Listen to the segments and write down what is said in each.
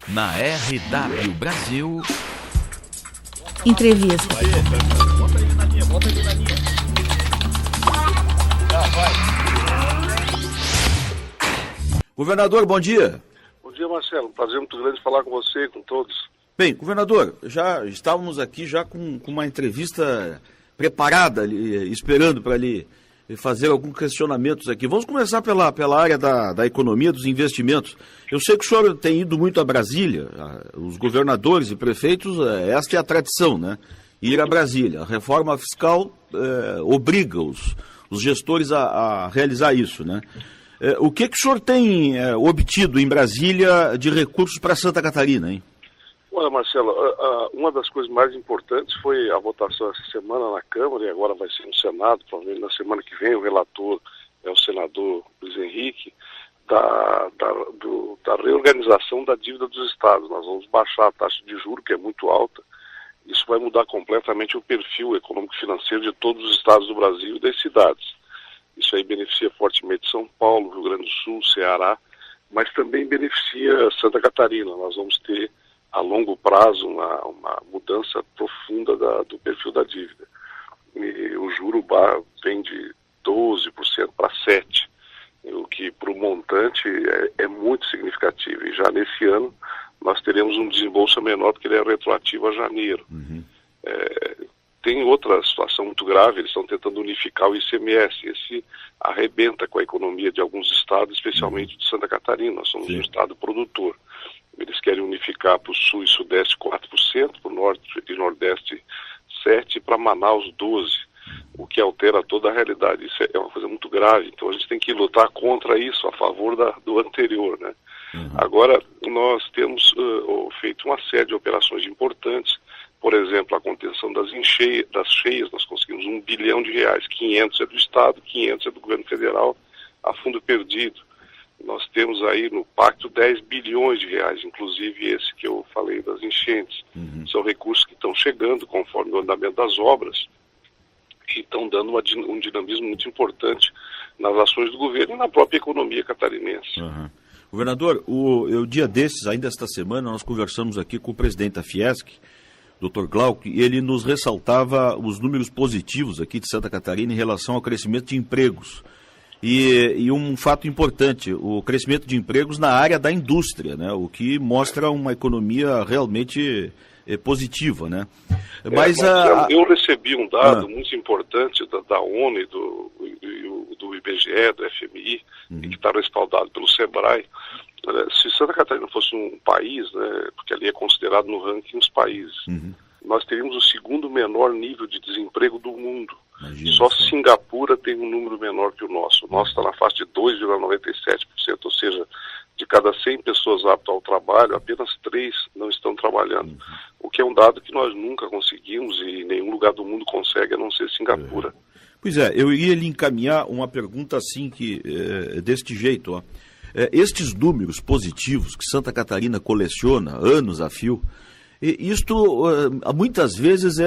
Na RW Brasil. Entrevista. Bota ele na linha. Vai. Governador, bom dia. Bom dia, Marcelo. Prazer muito grande falar com você e com todos. Bem, governador, já estávamos aqui já com uma entrevista preparada, ali, esperando para lhe fazer alguns questionamentos aqui. Vamos começar pela área da economia, dos investimentos. Eu sei que o senhor tem ido muito a Brasília, os governadores e prefeitos, esta é a tradição, né? Ir a Brasília. A reforma fiscal obriga os gestores a realizar isso, né? O que o senhor tem obtido em Brasília de recursos para Santa Catarina, hein? Olha, Marcelo, uma das coisas mais importantes foi a votação essa semana na Câmara e agora vai ser no Senado, provavelmente na semana que vem o relator é o senador Luiz Henrique, da reorganização da dívida dos estados. Nós vamos baixar a taxa de juros, que é muito alta. Isso vai mudar completamente o perfil econômico-financeiro de todos os estados do Brasil e das cidades. Isso aí beneficia fortemente São Paulo, Rio Grande do Sul, Ceará, mas também beneficia Santa Catarina. Nós vamos ter, a longo prazo, uma mudança profunda do perfil da dívida. E o juro vem de 12% para 7%, o que para o montante é muito significativo. E já nesse ano nós teremos um desembolso menor, porque ele é retroativo a janeiro. Uhum. Tem outra situação muito grave, eles estão tentando unificar o ICMS. Esse arrebenta com a economia de alguns estados, especialmente de Santa Catarina. Nós somos um estado produtor. Eles querem unificar para o Sul e Sudeste 4%, para o Norte e Nordeste 7% e para Manaus 12%, o que altera toda a realidade. Isso é uma coisa muito grave, então a gente tem que lutar contra isso, a favor do anterior, né? Uhum. Agora, nós temos feito uma série de operações importantes, por exemplo, a contenção das cheias, nós conseguimos R$1 bilhão, 500 é do Estado, 500 é do governo federal, a fundo perdido. Nós temos aí no pacto 10 bilhões de reais, inclusive esse que eu falei das enchentes. Uhum. São recursos que estão chegando conforme o andamento das obras e estão dando um dinamismo muito importante nas ações do governo e na própria economia catarinense. Uhum. Governador, dia desses, ainda esta semana, nós conversamos aqui com o presidente da Fiesc, Dr. Glauco, e ele nos ressaltava os números positivos aqui de Santa Catarina em relação ao crescimento de empregos. E um fato importante, o crescimento de empregos na área da indústria, né? O que mostra uma economia realmente positiva, né? Mas eu recebi um dado muito importante da ONU, do IBGE, do FMI, que está respaldado pelo SEBRAE. Se Santa Catarina fosse um país, né, porque ali é considerado no ranking os países, nós teríamos o segundo menor nível de desemprego do mundo. Imagina, só Singapura tem um número menor que o nosso. O nosso está na faixa de 2,97%, ou seja, de cada 100 pessoas aptas ao trabalho, apenas 3 não estão trabalhando. O que é um dado que nós nunca conseguimos e nenhum lugar do mundo consegue, a não ser Singapura. Pois é, eu ia lhe encaminhar uma pergunta assim, deste jeito, ó. Estes números positivos que Santa Catarina coleciona anos a fio, isto muitas vezes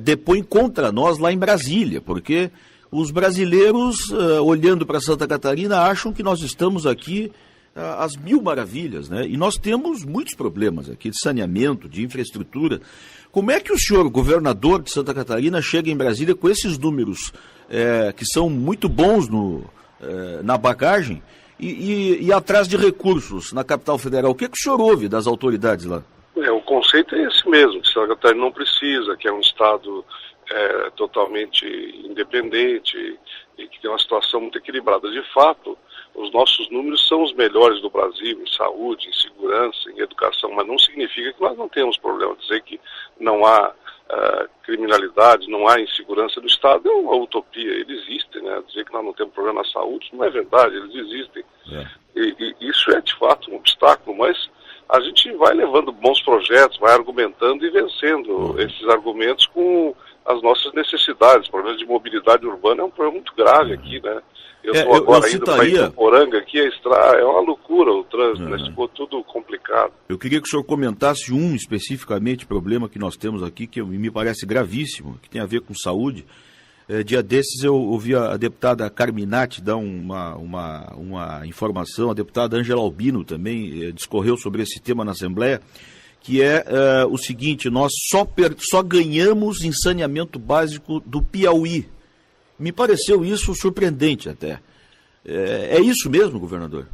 depõe contra nós lá em Brasília, porque os brasileiros, olhando para Santa Catarina, acham que nós estamos aqui às mil maravilhas, né? E nós temos muitos problemas aqui de saneamento, de infraestrutura. Como é que o senhor, governador de Santa Catarina, chega em Brasília com esses números que são muito bons na bagagem e atrás de recursos na capital federal? O que o senhor ouve das autoridades lá? O conceito é esse mesmo, que Santa Catarina não precisa, que é um estado totalmente independente e que tem uma situação muito equilibrada. De fato, os nossos números são os melhores do Brasil em saúde, em segurança, em educação, mas não significa que nós não temos problema. Dizer que não há criminalidade, não há insegurança no estado é uma utopia, eles existem, né? Dizer que nós não temos problema na saúde não é verdade, eles existem. E isso é de fato um obstáculo, mas a gente vai levando bons projetos, vai argumentando e vencendo esses argumentos com as nossas necessidades. O problema de mobilidade urbana é um problema muito grave aqui, né? Eu estou agora indo para Ituporanga, aqui é uma loucura o trânsito, né? Ficou tudo complicado. Eu queria que o senhor comentasse especificamente problema que nós temos aqui, que me parece gravíssimo, que tem a ver com saúde. Dia desses eu ouvi a deputada Carminati dar uma informação, a deputada Ângela Albino também discorreu sobre esse tema na Assembleia, que é o seguinte: nós só ganhamos em saneamento básico do Piauí. Me pareceu isso surpreendente até. É isso mesmo, governador?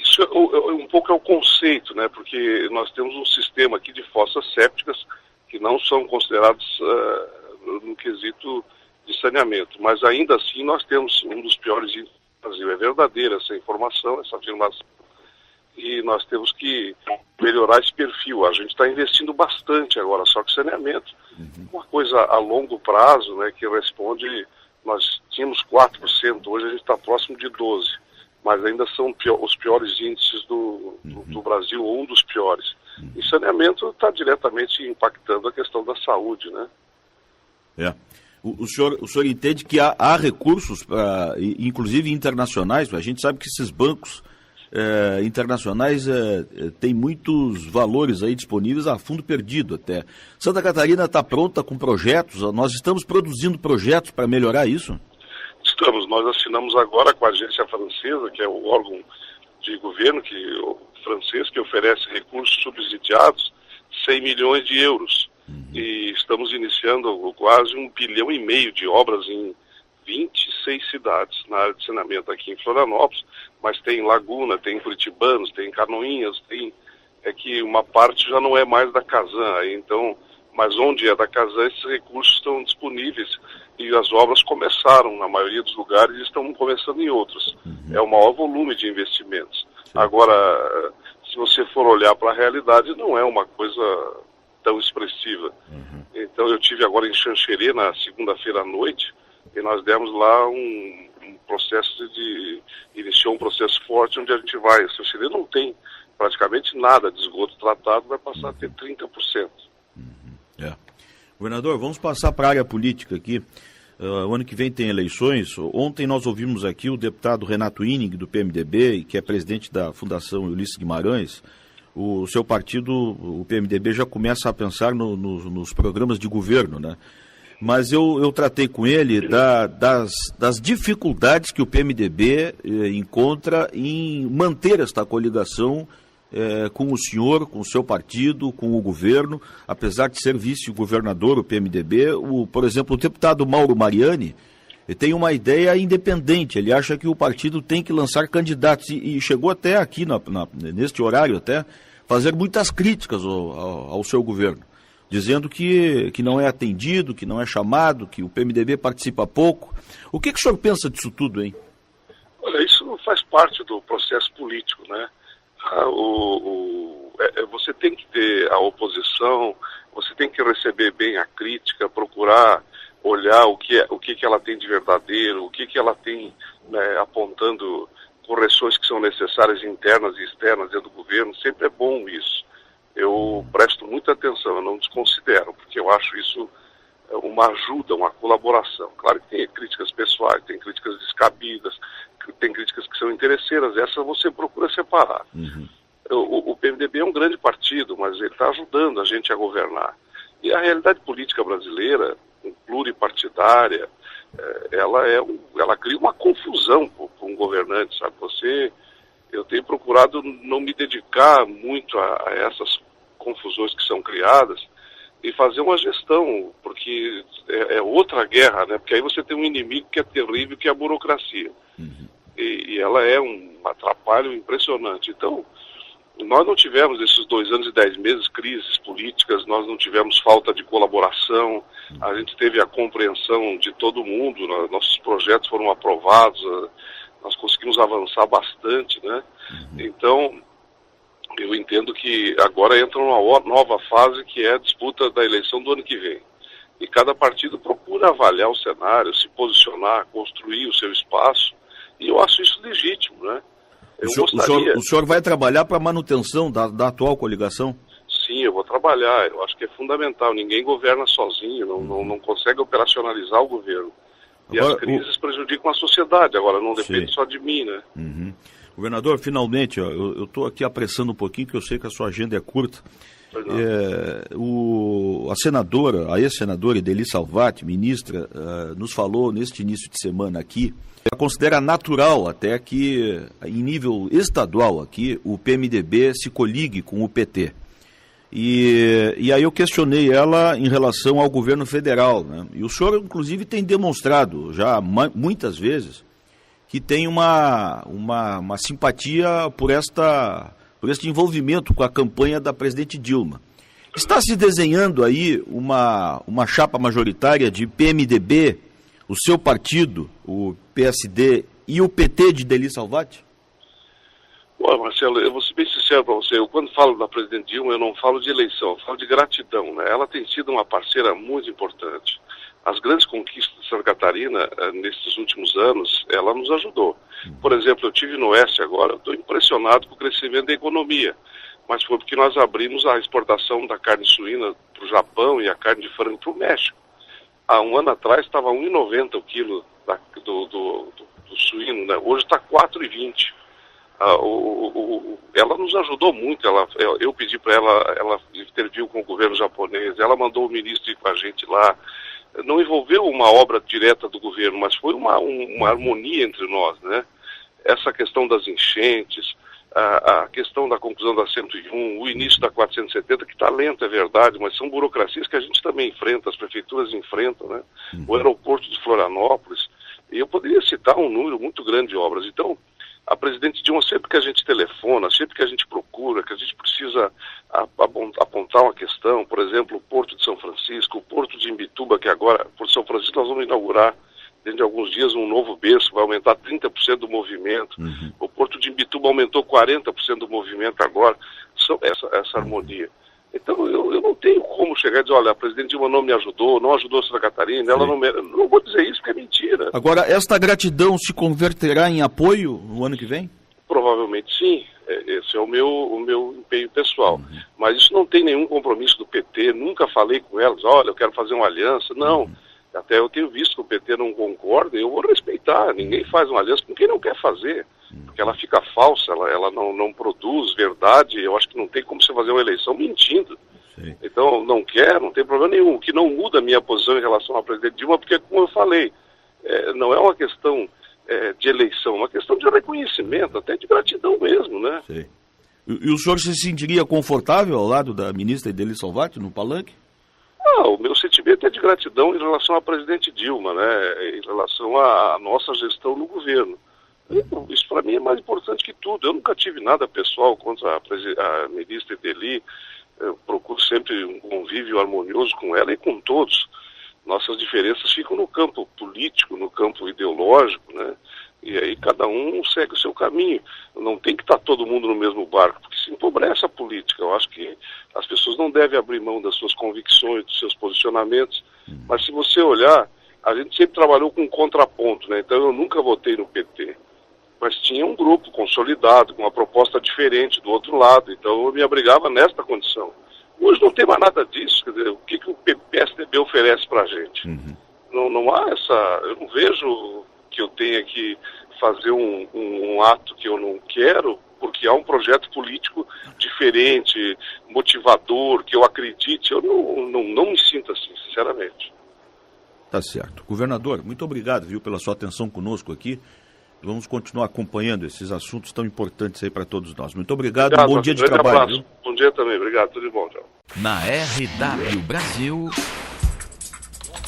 Isso um pouco é o conceito, né? Porque nós temos um sistema aqui de fossas sépticas que não são considerados no quesito de saneamento, mas ainda assim nós temos um dos piores índices do Brasil. É verdadeira essa informação, essa afirmação, e nós temos que melhorar esse perfil. A gente está investindo bastante agora, só que saneamento, uma coisa a longo prazo, né, que responde, nós tínhamos 4%, hoje a gente está próximo de 12%, mas ainda são os piores índices do Brasil, ou um dos piores. E saneamento está diretamente impactando a questão da saúde, né? O senhor entende que há recursos, inclusive internacionais? A gente sabe que esses bancos internacionais têm muitos valores aí disponíveis a fundo perdido até. Santa Catarina está pronta com projetos? Nós estamos produzindo projetos para melhorar isso? Estamos. Nós assinamos agora com a agência francesa, que é o órgão de governo francês que oferece recursos subsidiados, 100 milhões de euros. E estamos iniciando quase 1,5 bilhão de obras em 26 cidades na área de saneamento aqui em Florianópolis, mas tem Laguna, tem Curitibanos, tem Canoinhas, que uma parte já não é mais da Casan, então, mas onde é da Casan esses recursos estão disponíveis e as obras começaram na maioria dos lugares e estão começando em outros. É o maior volume de investimentos. Sim. Agora, se você for olhar para a realidade, não é uma coisa tão expressiva. Então eu tive agora em Xanxerê na segunda-feira à noite e nós demos lá um processo iniciou um processo forte onde a gente vai. Xanxerê não tem praticamente nada de esgoto tratado, vai passar a ter 30%. Governador, vamos passar para a área política aqui. O ano que vem tem eleições. Ontem nós ouvimos aqui o deputado Renato Inning, do PMDB, que é presidente da Fundação Ulisses Guimarães. O seu partido, o PMDB, já começa a pensar nos programas de governo, né? Mas eu tratei com ele das dificuldades que o PMDB encontra em manter esta coligação com o senhor, com o seu partido, com o governo, apesar de ser vice-governador, o PMDB. Por exemplo, o deputado Mauro Mariani tem uma ideia independente, ele acha que o partido tem que lançar candidatos e chegou até aqui, neste horário até, fazer muitas críticas ao seu governo, dizendo que não é atendido, que não é chamado, que o PMDB participa pouco. O que o senhor pensa disso tudo, hein? Olha, isso faz parte do processo político, né? Você tem que ter a oposição, você tem que receber bem a crítica, procurar olhar o que ela tem de verdadeiro, o que ela tem, né, apontando correções que são necessárias internas e externas dentro do governo. Sempre é bom isso. Eu presto muita atenção, eu não desconsidero, porque eu acho isso uma ajuda, uma colaboração. Claro que tem críticas pessoais, tem críticas descabidas, tem críticas que são interesseiras, essas você procura separar. O PMDB é um grande partido, mas ele está ajudando a gente a governar. E a realidade política brasileira, pluripartidária, ela cria uma confusão para um governante, sabe? Eu tenho procurado não me dedicar muito a essas confusões que são criadas e fazer uma gestão, porque é outra guerra, né? Porque aí você tem um inimigo que é terrível, que é a burocracia. E ela é um atrapalho impressionante. Então, nós não tivemos esses 2 anos e 10 meses crises políticas, nós não tivemos falta de colaboração, a gente teve a compreensão de todo mundo, nossos projetos foram aprovados, nós conseguimos avançar bastante, né? Então, eu entendo que agora entra uma nova fase, que é a disputa da eleição do ano que vem. E cada partido procura avaliar o cenário, se posicionar, construir o seu espaço, e eu acho isso legítimo, né? O senhor vai trabalhar para a manutenção da atual coligação? Sim, eu vou trabalhar. Eu acho que é fundamental. Ninguém governa sozinho, não consegue operacionalizar o governo. E agora, as crises prejudicam a sociedade. Agora, não depende só de mim, né? Governador, finalmente, eu estou aqui apressando um pouquinho, porque eu sei que a sua agenda é curta. A ex-senadora Ideli Salvati, ministra, nos falou neste início de semana aqui, ela considera natural até que, em nível estadual aqui, o PMDB se coligue com o PT. E aí eu questionei ela em relação ao governo federal, né? E o senhor, inclusive, tem demonstrado já muitas vezes que tem uma simpatia por este envolvimento com a campanha da presidente Dilma. Está se desenhando aí uma chapa majoritária de PMDB, o seu partido, o PSD e o PT de Ideli Salvati? Olha, Marcelo, eu vou ser bem sincero para você. Eu, quando falo da presidente Dilma, eu não falo de eleição, eu falo de gratidão, né? Ela tem sido uma parceira muito importante. As grandes conquistas de Santa Catarina, nesses últimos anos, ela nos ajudou. Por exemplo, eu estive no Oeste agora, estou impressionado com o crescimento da economia, mas foi porque nós abrimos a exportação da carne suína para o Japão e a carne de frango para o México. Há um ano atrás estava R$ 1,90 o quilo do suíno, né? Hoje está R$ 4,20. Ela nos ajudou muito. Eu pedi para ela interviu com o governo japonês, ela mandou o ministro ir com a gente lá. Não envolveu uma obra direta do governo, mas foi uma harmonia entre nós, né? Essa questão das enchentes, a questão da conclusão da 101, o início da 470, que está lento, é verdade, mas são burocracias que a gente também enfrenta, as prefeituras enfrentam, né? O aeroporto de Florianópolis, e eu poderia citar um número muito grande de obras. Então, a presidente Dilma, sempre que a gente telefona, sempre que a gente procura, que a gente precisa apontar uma questão, por exemplo, o Porto de São Francisco, o Porto de Imbituba, que agora, por São Francisco, nós vamos inaugurar dentro de alguns dias um novo berço, vai aumentar 30% do movimento. O Porto de Imbituba aumentou 40% do movimento agora. Essa harmonia. Então, eu não tenho como chegar e dizer, olha, a presidente Dilma não me ajudou, não ajudou Santa Catarina, ela não vou dizer isso, porque é mentira. Agora, esta gratidão se converterá em apoio no ano que vem? Provavelmente sim, esse é o meu empenho pessoal. Mas isso não tem nenhum compromisso do PT, nunca falei com elas, olha, eu quero fazer uma aliança, não. Até eu tenho visto que o PT não concorda, eu vou respeitar, ninguém faz uma aliança com quem não quer fazer, porque ela fica falsa, ela não produz verdade, eu acho que não tem como você fazer uma eleição mentindo. Sim. Então, não tem problema nenhum, o que não muda a minha posição em relação à presidente Dilma, porque, como eu falei, não é uma questão de eleição, é uma questão de reconhecimento, até de gratidão mesmo, né? Sim. E o senhor se sentiria confortável ao lado da ministra Ideli Salvati no palanque? O meu sentimento é de gratidão em relação à presidente Dilma, né? Em relação à nossa gestão no governo. Isso para mim é mais importante que tudo. Eu nunca tive nada pessoal contra a ministra Ideli. Eu procuro sempre um convívio harmonioso com ela e com todos. Nossas diferenças ficam no campo político, no campo ideológico, né? E aí cada um segue o seu caminho. Não tem que estar todo mundo no mesmo barco, porque se empobrece a política. Eu acho que as pessoas não devem abrir mão das suas convicções, dos seus posicionamentos. Mas se você olhar, a gente sempre trabalhou com um contraponto, né? Então eu nunca votei no PT. Mas tinha um grupo consolidado, com uma proposta diferente do outro lado. Então eu me abrigava nesta condição. Hoje não tem mais nada disso. Quer dizer, o que o PSDB oferece para a gente? Não há essa... Eu não vejo que eu tenha que fazer um ato que eu não quero, porque há um projeto político diferente, motivador, que eu acredite. Eu não me sinto assim, sinceramente. Tá certo. Governador, muito obrigado, pela sua atenção conosco aqui. Vamos continuar acompanhando esses assuntos tão importantes aí para todos nós. Muito obrigado, bom dia de trabalho. Abraço. Bom dia também, obrigado, tudo de bom, tchau. Na RW Brasil.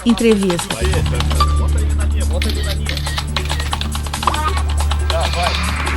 Entrevista. Bota ele na linha. Vai.